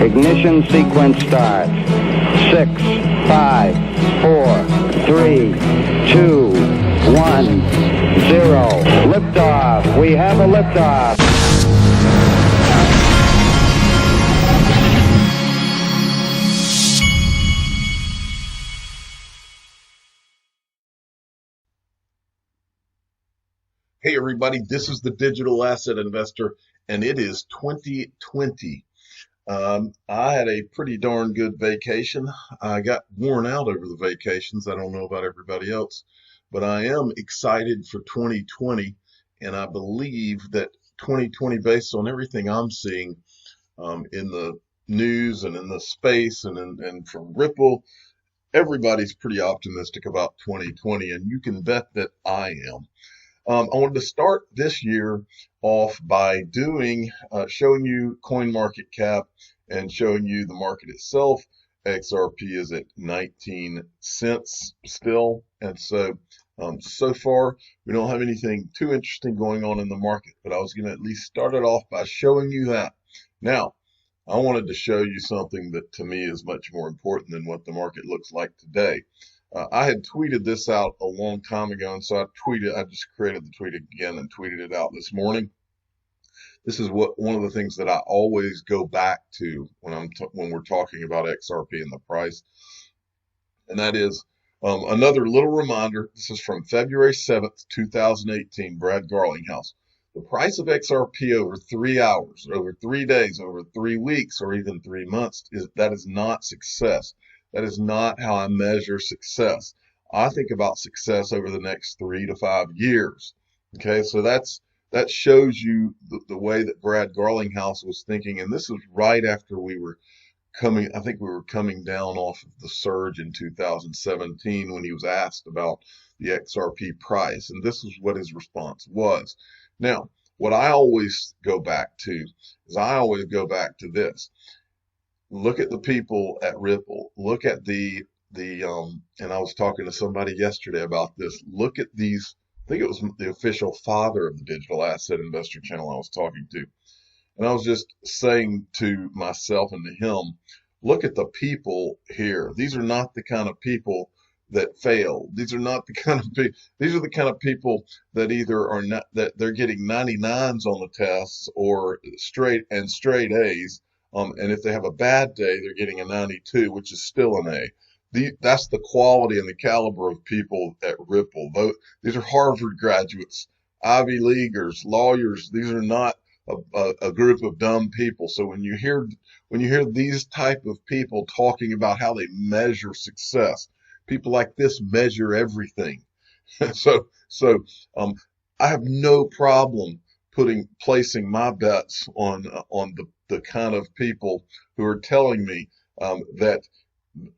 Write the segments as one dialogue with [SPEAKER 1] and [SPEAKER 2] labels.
[SPEAKER 1] Ignition sequence start. 6, 5, 4, 3, 2, 1, 0. Liftoff. We have a liftoff.
[SPEAKER 2] Hey everybody, this is the Digital Asset Investor, and it is 2020. I had a pretty darn good vacation. I got worn out over the vacations. I don't know about everybody else, but I am excited for 2020, and I believe that 2020, based on everything I'm seeing in the news and in the space and from Ripple, everybody's pretty optimistic about 2020, and you can bet that I am. I wanted to start this year off by showing you coin market cap and showing you the market itself. XRP is at 19 cents still. And so far, we don't have anything too interesting going on in the market, but I was going to at least start it off by showing you that. Now, I wanted to show you something that to me is much more important than what the market looks like today. I had tweeted this out a long time ago, and so I just created the tweet again and tweeted it out this morning. This is one of the things that I always go back to when we're talking about XRP and the price, and that is another little reminder. This is from February 7th, 2018, Brad Garlinghouse. The price of XRP over 3 hours, over 3 days, over 3 weeks, or even 3 months, that is not success. That is not how I measure success. I think about success over the next 3 to 5 years. Okay, so that shows you the way that Brad Garlinghouse was thinking, and this was right after we were coming down off of the surge in 2017 when he was asked about the XRP price, and this was what his response was. Now, what I always go back to is this. Look at the people at Ripple. Look at and I was talking to somebody yesterday about this. Look at these. I think it was the official father of the Digital Asset Investor channel I was talking to. And I was just saying to myself and to him, look at the people here. These are not the kind of people that fail. These are not the kind of people. These are the kind of people that either are not, that they're getting 99s on the tests or straight A's. And if they have a bad day, they're getting a 92, which is still an A. That's the quality and the caliber of people at Ripple. These are Harvard graduates, Ivy Leaguers, lawyers. These are not a group of dumb people. So when you hear these type of people talking about how they measure success, people like this measure everything. So I have no problem placing my bets on the kind of people who are telling me that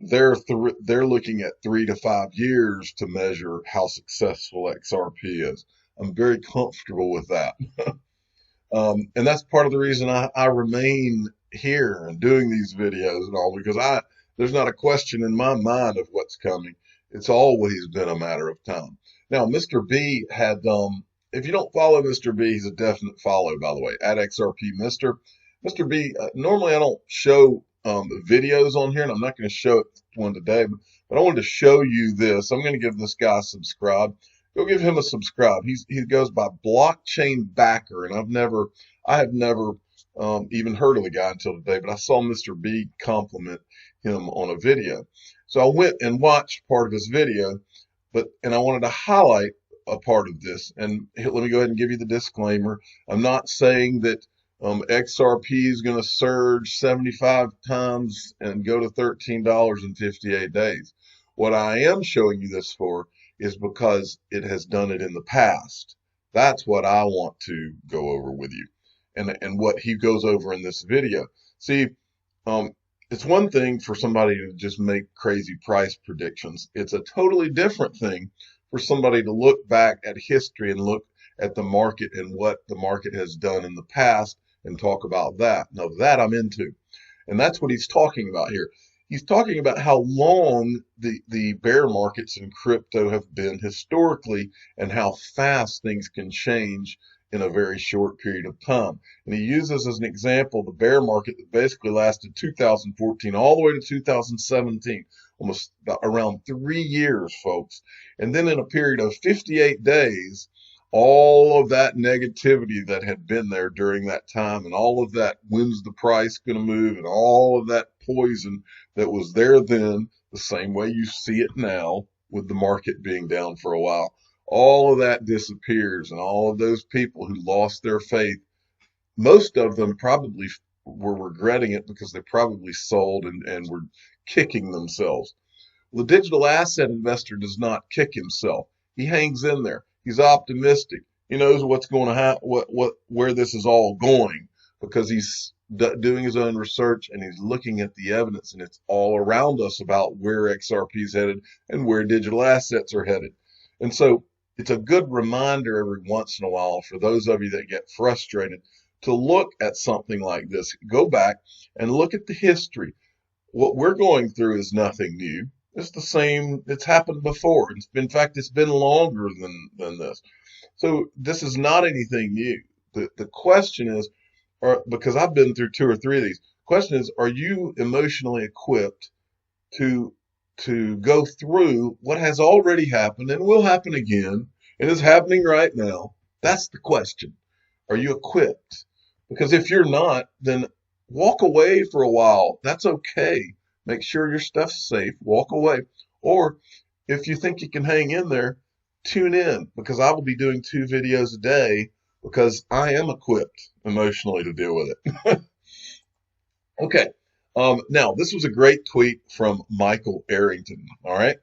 [SPEAKER 2] they're looking at 3 to 5 years to measure how successful XRP is. I'm very comfortable with that. And that's part of the reason I remain here and doing these videos and all, because there's not a question in my mind of what's coming. It's always been a matter of time. Now, Mr. B had, if you don't follow Mr. B, he's a definite follow, by the way, at XRP Mr. Mr. B, normally I don't show videos on here, and I'm not going to show one today, but I wanted to show you this. I'm going to give this guy a subscribe. Go give him a subscribe. He goes by Blockchain Backer, and I have never even heard of the guy until today, but I saw Mr. B compliment him on a video. So I went and watched part of his video, and I wanted to highlight a part of this. And let me go ahead and give you the disclaimer. I'm not saying that XRP is going to surge 75 times and go to $13 in 58 days. What I am showing you this for is because it has done it in the past. That's what I want to go over with you, and what he goes over in this video. See, it's one thing for somebody to just make crazy price predictions. It's a totally different thing for somebody to look back at history and look at the market and what the market has done in the past and talk about that. Now that I'm into. And that's what he's talking about here. He's talking about how long the bear markets in crypto have been historically and how fast things can change in a very short period of time. And he uses as an example the bear market that basically lasted 2014 all the way to 2017, almost around 3 years, folks. And then in a period of 58 days, all of that negativity that had been there during that time, and all of that when's the price going to move, and all of that poison that was there then, the same way you see it now with the market being down for a while, all of that disappears, and all of those people who lost their faith, most of them probably were regretting it because they probably sold and were kicking themselves. The digital asset investor does not kick himself. He hangs in there. He's optimistic. He knows what's going to happen, where this is all going, because he's doing his own research and he's looking at the evidence, and it's all around us about where XRP is headed and where digital assets are headed. And so it's a good reminder every once in a while for those of you that get frustrated to look at something like this. Go back and look at the history. What we're going through is nothing new. It's the same. It's happened before. In fact, it's been longer than this. So this is not anything new. The question is, because I've been through 2 or 3 of these, question is, are you emotionally equipped to go through what has already happened and will happen again and is happening right now? That's the question. Are you equipped? Because if you're not, then walk away for a while. That's okay. Make sure your stuff's safe. Walk away. Or if you think you can hang in there, tune in, because I will be doing 2 videos a day because I am equipped emotionally to deal with it. Okay. Now, this was a great tweet from Michael Arrington. All right.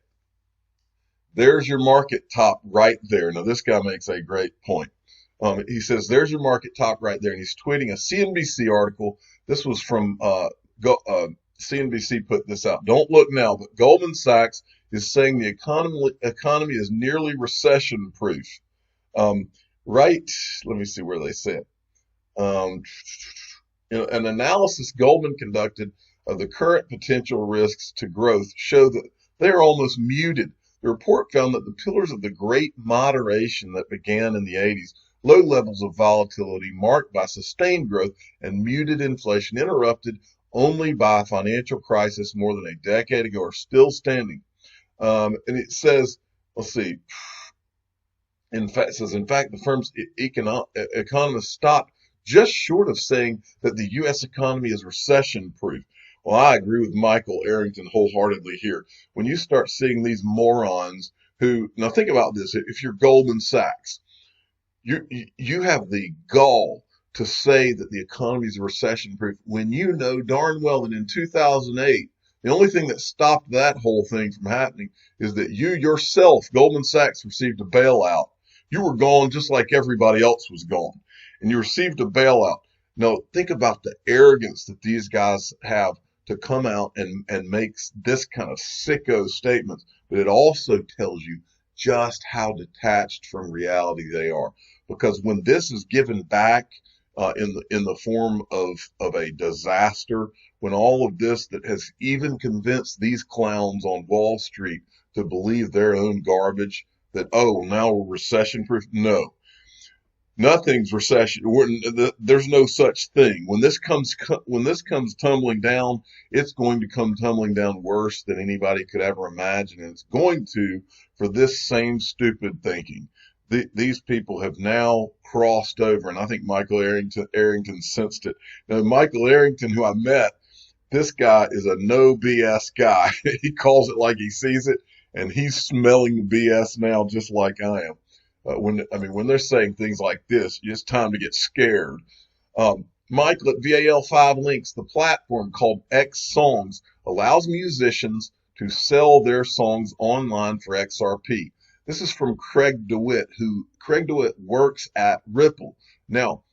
[SPEAKER 2] There's your market top right there. Now, this guy makes a great point. He says, there's your market top right there. And he's tweeting a CNBC article. This was from CNBC put this out. Don't look now, but Goldman Sachs is saying the economy is nearly recession proof. Right. Let me see where they say it. An analysis Goldman conducted of the current potential risks to growth show that they are almost muted. The report found that the pillars of the great moderation that began in the 80s, low levels of volatility marked by sustained growth and muted inflation interrupted only by a financial crisis more than a decade ago, are still standing. And it says, let's see, in fact, the firm's economists stopped just short of saying that the U.S. economy is recession-proof. Well, I agree with Michael Arrington wholeheartedly here. When you start seeing these morons who, now think about this, if you're Goldman Sachs, you have the gall to say that the economy is recession-proof when you know darn well that in 2008, the only thing that stopped that whole thing from happening is that you yourself, Goldman Sachs, received a bailout. You were gone just like everybody else was gone, and you received a bailout. Now, think about the arrogance that these guys have to come out and make this kind of sicko statements, but it also tells you just how detached from reality they are. Because when this is given back in the form of a disaster, when all of this that has even convinced these clowns on Wall Street to believe their own garbage, that, oh, now we're recession proof. No, nothing's recession. There's no such thing. When this comes tumbling down, it's going to come tumbling down worse than anybody could ever imagine. And it's going to, for this same stupid thinking. These people have now crossed over, and I think Michael Arrington sensed it. Now, Michael Arrington, who I met, this guy is a no BS guy. He calls it like he sees it, and he's smelling BS now just like I am. When they're saying things like this, it's time to get scared. Michael at VAL5 Links, the platform called xSongs allows musicians to sell their songs online for XRP. This is from Craig DeWitt, Craig DeWitt works at Ripple. Now,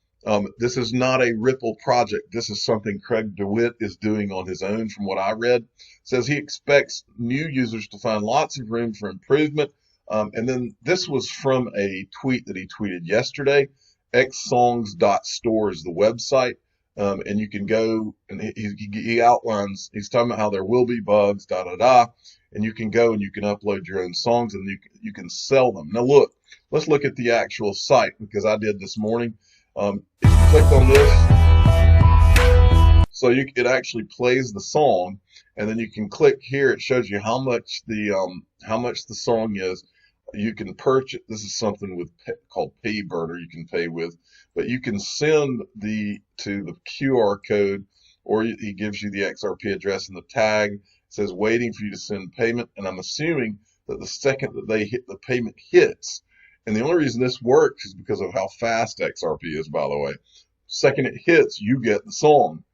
[SPEAKER 2] this is not a Ripple project. This is something Craig DeWitt is doing on his own, from what I read. It says he expects new users to find lots of room for improvement. And then this was from a tweet that he tweeted yesterday. xSongs.store is the website. And you can go, and he outlines, he's talking about how there will be bugs, and you can go and you can upload your own songs and you can sell them. Now look, let's look at the actual site, because I did this morning. If you click on this, so it actually plays the song, and then you can click here. It shows you how much the song is. You can purchase. This is something called Payburner. You can pay with, but you can send to the QR code, or he gives you the XRP address and the tag. It says waiting for you to send payment, and I'm assuming that the second that the payment hits, and the only reason this works is because of how fast XRP is, by the way. Second it hits, you get the song.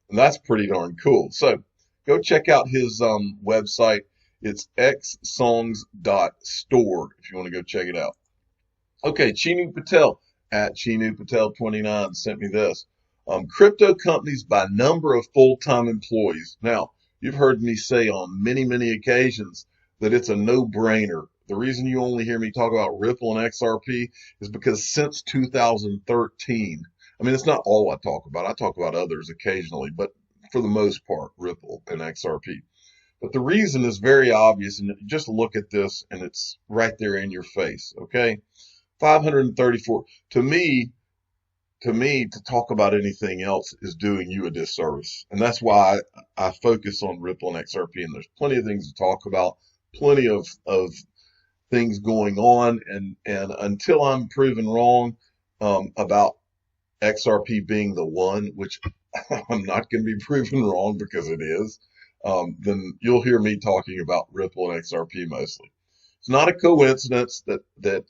[SPEAKER 2] And that's pretty darn cool. So go check out his website. It's xSongs.store if you want to go check it out. Okay, Chinu Patel at Chinu Patel 29 sent me this. Crypto companies by number of full-time employees. Now, you've heard me say on many, many occasions that it's a no-brainer. The reason you only hear me talk about Ripple and XRP is because since 2013, I mean, it's not all I talk about. I talk about others occasionally, but for the most part, Ripple and XRP. But the reason is very obvious, and just look at this, and it's right there in your face, okay? 534. To me, to talk about anything else is doing you a disservice. And that's why I focus on Ripple and XRP, and there's plenty of things to talk about, plenty of things going on, and until I'm proven wrong about XRP being the one, which I'm not going to be proven wrong because it is, then you'll hear me talking about Ripple and XRP mostly. It's not a coincidence that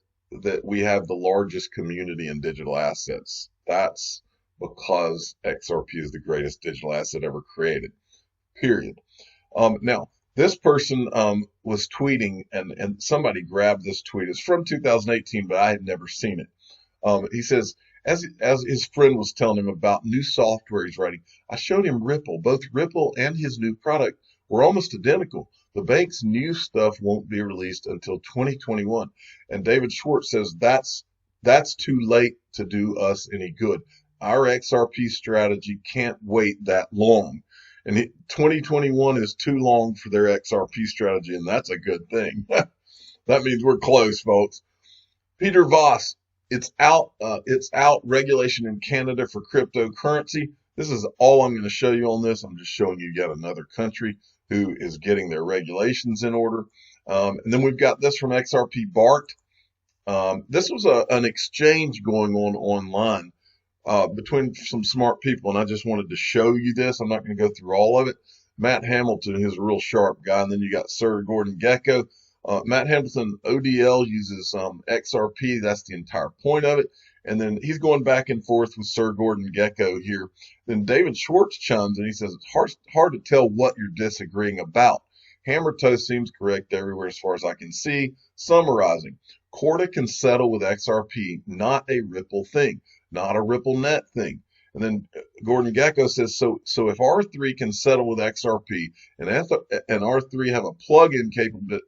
[SPEAKER 2] we have the largest community in digital assets. That's because XRP is the greatest digital asset ever created, period. Now, this person was tweeting, and somebody grabbed this tweet. It's from 2018, but I had never seen it. He says, as his friend was telling him about new software he's writing, I showed him Ripple. Both Ripple and his new product were almost identical. The bank's new stuff won't be released until 2021. And David Schwartz says that's too late to do us any good. Our XRP strategy can't wait that long. And 2021 is too long for their XRP strategy, and that's a good thing. That means we're close, folks. Peter Voss. It's out regulation in Canada for cryptocurrency. This is all I'm going to show you on this. I'm just showing you yet another country who is getting their regulations in order. And then we've got this from XRP Bart. This was an exchange going on online between some smart people, and I just wanted to show you this. I'm not going to go through all of it. Matt Hamilton is a real sharp guy, and then you got Sir Gordon Gekko. Matt Hamilton, ODL, uses XRP. That's the entire point of it. And then he's going back and forth with Sir Gordon Gekko here. Then David Schwartz chimes in. He says, it's hard to tell what you're disagreeing about. Hammer toe seems correct everywhere as far as I can see. Summarizing, Corda can settle with XRP, not a Ripple thing, not a Ripple net thing. And then Gordon Gekko says, so if R3 can settle with XRP and R3 have a plug-in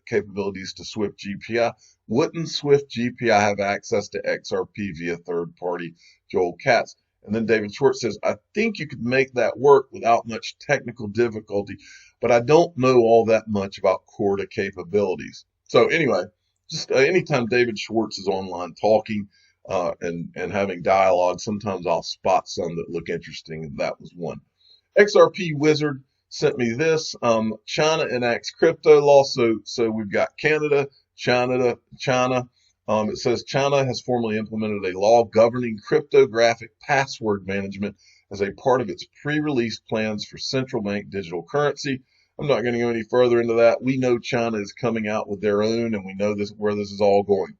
[SPEAKER 2] capabilities to Swift GPI, wouldn't Swift GPI have access to XRP via third-party Joel Katz? And then David Schwartz says, I think you could make that work without much technical difficulty, but I don't know all that much about Corda capabilities. So anyway, just anytime David Schwartz is online talking, and having dialogue, sometimes I'll spot some that look interesting, and that was one. XRP Wizard sent me this. China enacts crypto law, so we've got Canada, China. It says China has formally implemented a law governing cryptographic password management as a part of its pre-release plans for central bank digital currency. I'm not going to go any further into that. We know China is coming out with their own, and we know where this is all going.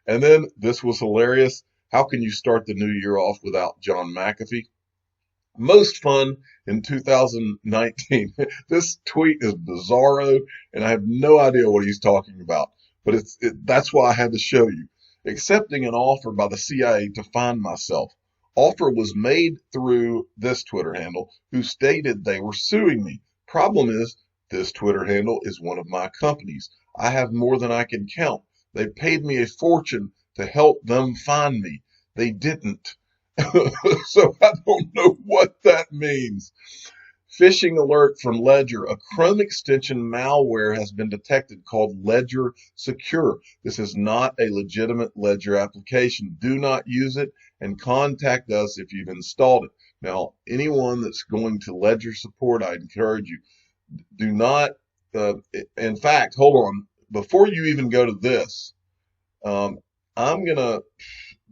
[SPEAKER 2] And then this was hilarious. How can you start the new year off without John McAfee? Most fun in 2019. This tweet is bizarro, and I have no idea what he's talking about. But that's why I had to show you. Accepting an offer by the CIA to find myself. Offer was made through this Twitter handle, who stated they were suing me. Problem is, this Twitter handle is one of my companies. I have more than I can count. They paid me a fortune to help them find me. They didn't. So I don't know what that means. Phishing alert from Ledger. A Chrome extension malware has been detected called Ledger Secure. This is not a legitimate Ledger application. Do not use it and contact us if you've installed it. Now, anyone that's going to Ledger support, I encourage you, do not, in fact, hold on. Before you even go to this, I'm going to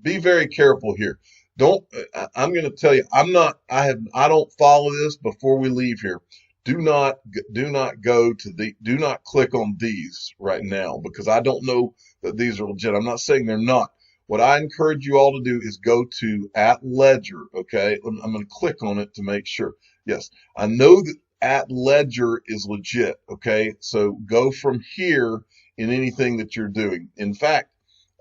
[SPEAKER 2] be very careful here. I'm going to tell you, I don't follow this before we leave here. Do not click on these right now, because I don't know that these are legit. I'm not saying they're not. What I encourage you all to do is go to @Ledger. Okay. I'm going to click on it to make sure. Yes. I know that @Ledger is legit. Okay. So go from here in anything that you're doing. In fact,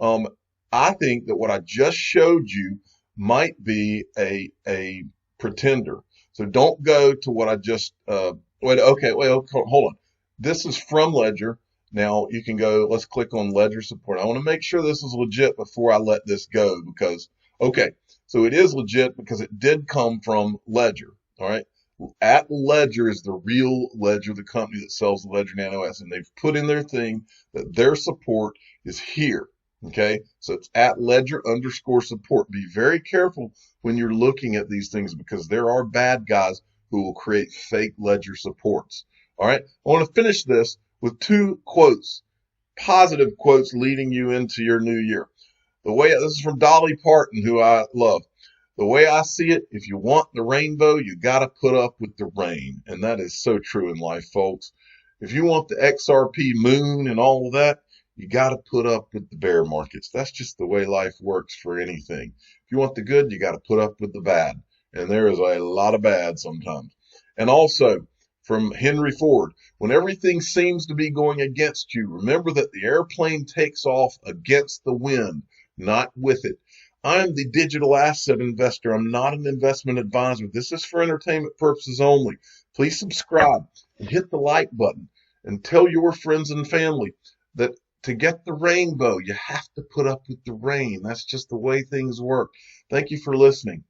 [SPEAKER 2] I think that what I just showed you might be a pretender. So don't go to what I just, hold on. This is from Ledger. Now you can go, let's click on Ledger support. I want to make sure this is legit before I let this go, because, okay, so it is legit because it did come from Ledger. All right. @Ledger is the real Ledger, the company that sells the Ledger Nano S, and they've put in their thing that their support is here. Okay, so it's @Ledger_support. Be very careful when you're looking at these things, because there are bad guys who will create fake Ledger supports. All right, I want to finish this with 2 quotes, positive quotes leading you into your new year. This is from Dolly Parton, who I love. The way I see it, if you want the rainbow, you got to put up with the rain. And that is so true in life, folks. If you want the XRP moon and all of that, you got to put up with the bear markets. That's just the way life works for anything. If you want the good, you got to put up with the bad. And there is a lot of bad sometimes. And also from Henry Ford, when everything seems to be going against you, remember that the airplane takes off against the wind, not with it. I'm the digital asset investor. I'm not an investment advisor. This is for entertainment purposes only. Please subscribe and hit the like button and tell your friends and family that to get the rainbow, you have to put up with the rain. That's just the way things work. Thank you for listening.